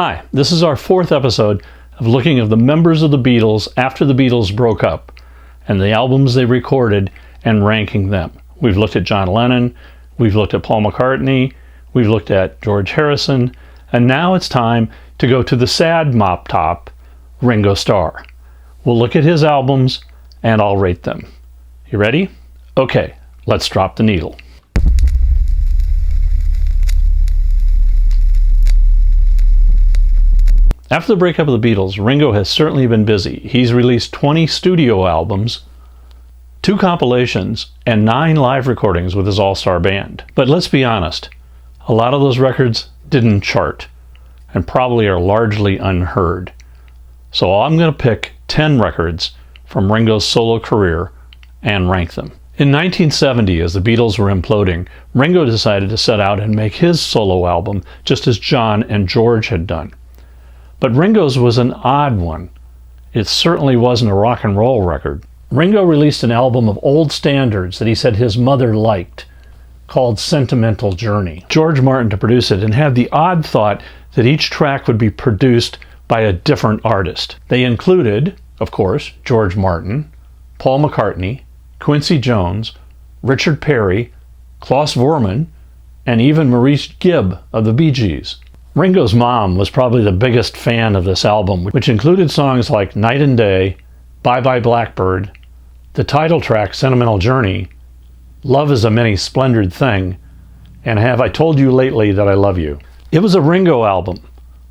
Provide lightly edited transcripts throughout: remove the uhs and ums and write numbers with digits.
Hi, this is our fourth episode of looking at the members of the Beatles after the Beatles broke up and the albums they recorded and ranking them. We've looked at John Lennon, we've looked at Paul McCartney, we've looked at George Harrison, and now it's time to go to the sad mop top, Ringo Starr. We'll look at his albums and I'll rate them. You ready? Okay, let's drop the needle. After the breakup of the Beatles, Ringo has certainly been busy. He's released 20 studio albums, 2 compilations, and 9 live recordings with his all-star band. But let's be honest, a lot of those records didn't chart and probably are largely unheard. So I'm going to pick 10 records from Ringo's solo career and rank them. In 1970, as the Beatles were imploding, Ringo decided to set out and make his solo album just as John and George had done. But Ringo's was an odd one. It certainly wasn't a rock and roll record. Ringo released an album of old standards that he said his mother liked, called Sentimental Journey. George Martin to produce it and had the odd thought that each track would be produced by a different artist. They included, of course, George Martin, Paul McCartney, Quincy Jones, Richard Perry, Klaus Voormann, and even Maurice Gibb of the Bee Gees. Ringo's mom was probably the biggest fan of this album, which included songs like Night and Day, Bye Bye Blackbird, the title track Sentimental Journey, Love is a Many Splendored Thing, and Have I Told You Lately That I Love You. It was a Ringo album,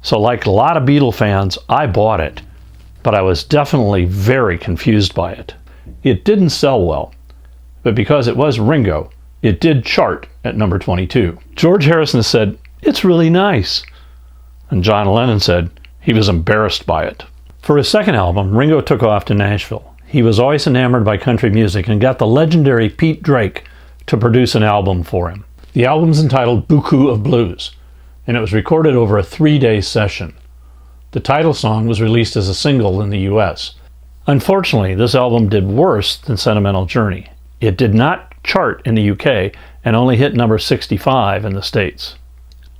so like a lot of Beatle fans, I bought it, but I was definitely very confused by it. It didn't sell well, but because it was Ringo, it did chart at number 22. George Harrison said, "It's really nice." And John Lennon said he was embarrassed by it. For his second album, Ringo took off to Nashville. He was always enamored by country music and got the legendary Pete Drake to produce an album for him. The album's entitled Buku of Blues, and it was recorded over a 3-day session. The title song was released as a single in the US. Unfortunately, this album did worse than Sentimental Journey. It did not chart in the UK and only hit number 65 in the States.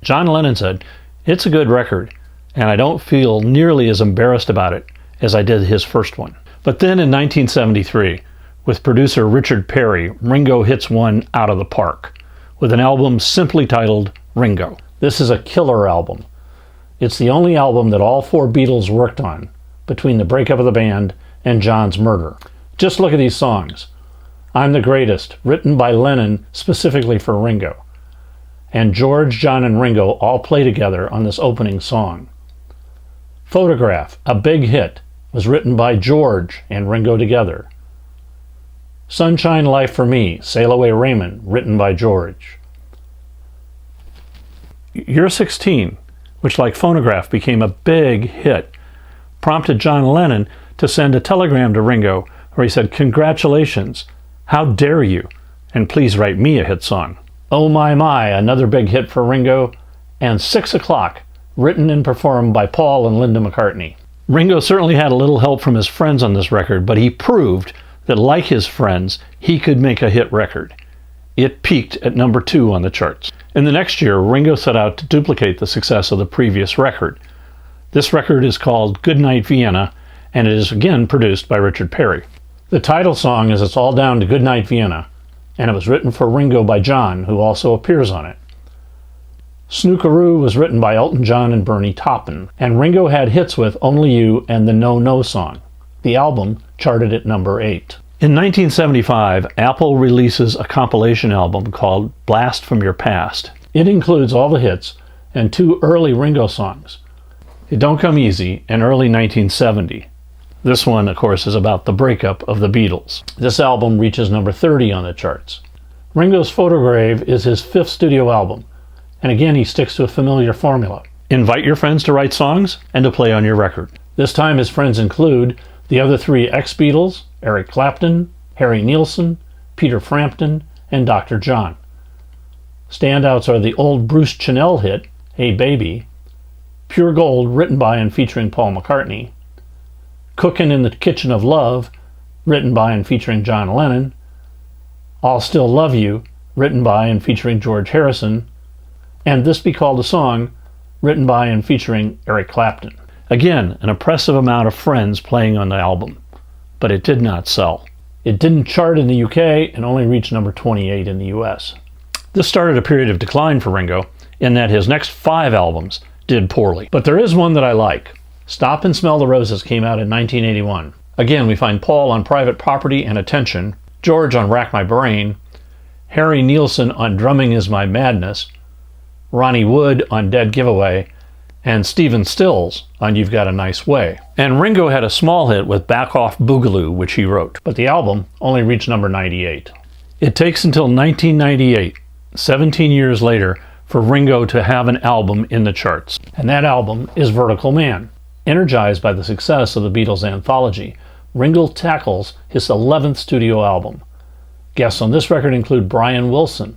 John Lennon said, "It's a good record, and I don't feel nearly as embarrassed about it as I did his first one." But then in 1973, with producer Richard Perry, Ringo hits one out of the park with an album simply titled Ringo. This is a killer album. It's the only album that all 4 Beatles worked on between the breakup of the band and John's murder. Just look at these songs. I'm the Greatest, written by Lennon specifically for Ringo. And George, John, and Ringo all play together on this opening song. Photograph, a big hit, was written by George and Ringo together. Sunshine Life for Me, Sail Away Raymond, written by George. You're 16, which like Phonograph became a big hit, prompted John Lennon to send a telegram to Ringo where he said, "Congratulations, how dare you, and please write me a hit song." Oh My, another big hit for Ringo, and 6 O'Clock, written and performed by Paul and Linda McCartney. Ringo certainly had a little help from his friends on this record, but he proved that like his friends, he could make a hit record. It peaked at number 2 on the charts. In the next year, Ringo set out to duplicate the success of the previous record. This record is called Goodnight Vienna, and it is again produced by Richard Perry. The title song is It's All Down to Goodnight Vienna, and it was written for Ringo by John, who also appears on it. Snookeroo was written by Elton John and Bernie Taupin, and Ringo had hits with Only You and the No No song. The album charted at number 8. In 1975, Apple releases a compilation album called Blast from Your Past. It includes all the hits and 2 early Ringo songs, It Don't Come Easy and Early 1970. This one, of course, is about the breakup of the Beatles. This album reaches number 30 on the charts. Ringo's Photograph is his 5th studio album, and again he sticks to a familiar formula. Invite your friends to write songs and to play on your record. This time his friends include the other 3 ex-Beatles, Eric Clapton, Harry Nilsson, Peter Frampton, and Dr. John. Standouts are the old Bruce Channel hit, Hey Baby, Pure Gold, written by and featuring Paul McCartney, Cookin' in the Kitchen of Love, written by and featuring John Lennon, I'll Still Love You, written by and featuring George Harrison, and This Be Called a Song, written by and featuring Eric Clapton. Again, an impressive amount of friends playing on the album, but it did not sell. It didn't chart in the UK and only reached number 28 in the US. This started a period of decline for Ringo, in that his next 5 albums did poorly. But there is one that I like. Stop and Smell the Roses came out in 1981. Again, we find Paul on Private Property and Attention, George on Rack My Brain, Harry Nilsson on Drumming Is My Madness, Ronnie Wood on Dead Giveaway, and Stephen Stills on You've Got a Nice Way. And Ringo had a small hit with Back Off Boogaloo, which he wrote, but the album only reached number 98. It takes until 1998, 17 years later, for Ringo to have an album in the charts. And that album is Vertical Man. Energized by the success of the Beatles anthology, Ringo tackles his 11th studio album. Guests on this record include Brian Wilson,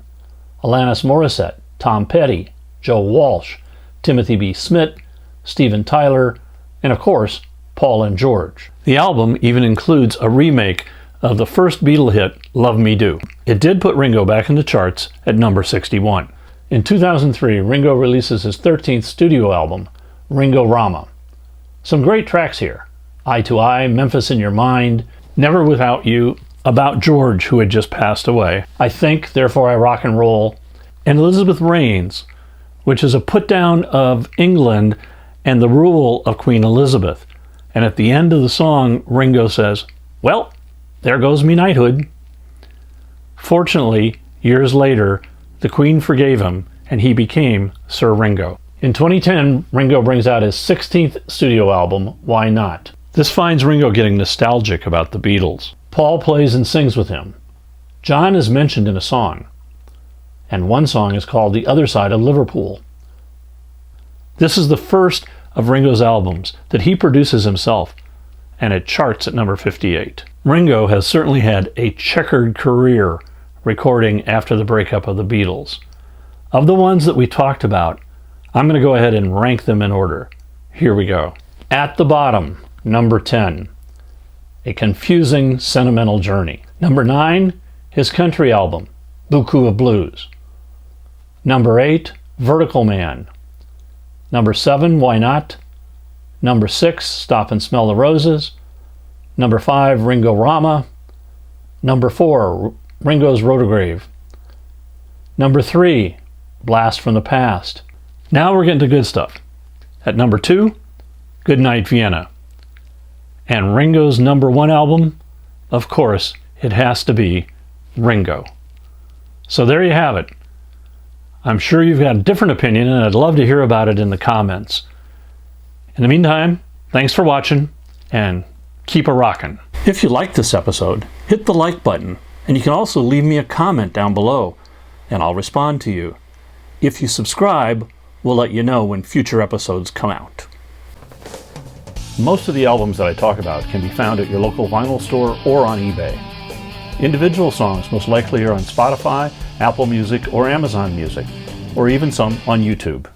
Alanis Morissette, Tom Petty, Joe Walsh, Timothy B. Smith, Steven Tyler, and of course, Paul and George. The album even includes a remake of the first Beatle hit, Love Me Do. It did put Ringo back in the charts at number 61. In 2003, Ringo releases his 13th studio album, Ringo-Rama. Some great tracks here. Eye to Eye, Memphis in Your Mind, Never Without You, About George, who had just passed away, I Think, Therefore I Rock and Roll, and Elizabeth Reigns, which is a put-down of England and the rule of Queen Elizabeth. And at the end of the song, Ringo says, "Well, there goes me knighthood." Fortunately, years later, the Queen forgave him and he became Sir Ringo. In 2010, Ringo brings out his 16th studio album, Why Not? This finds Ringo getting nostalgic about the Beatles. Paul plays and sings with him. John is mentioned in a song, and one song is called The Other Side of Liverpool. This is the first of Ringo's albums that he produces himself, and it charts at number 58. Ringo has certainly had a checkered career recording after the breakup of the Beatles. Of the ones that we talked about, I'm going to go ahead and rank them in order. Here we go. At the bottom, number 10, A Confusing Sentimental Journey. Number 9, his country album, Buku of Blues. Number 8, Vertical Man. Number 7, Why Not? Number 6, Stop and Smell the Roses. Number 5, Ringo-Rama. Number 4, Ringo's Rotograve. Number 3, Blast from the Past. Now we're getting to good stuff. At number 2, Goodnight Vienna. And Ringo's number 1 album, of course, it has to be Ringo. So there you have it. I'm sure you've got a different opinion, and I'd love to hear about it in the comments. In the meantime, thanks for watching, and keep a rockin'. If you liked this episode, hit the like button, and you can also leave me a comment down below, and I'll respond to you. If you subscribe, we'll let you know when future episodes come out. Most of the albums that I talk about can be found at your local vinyl store or on eBay. Individual songs most likely are on Spotify, Apple Music, or Amazon Music, or even some on YouTube.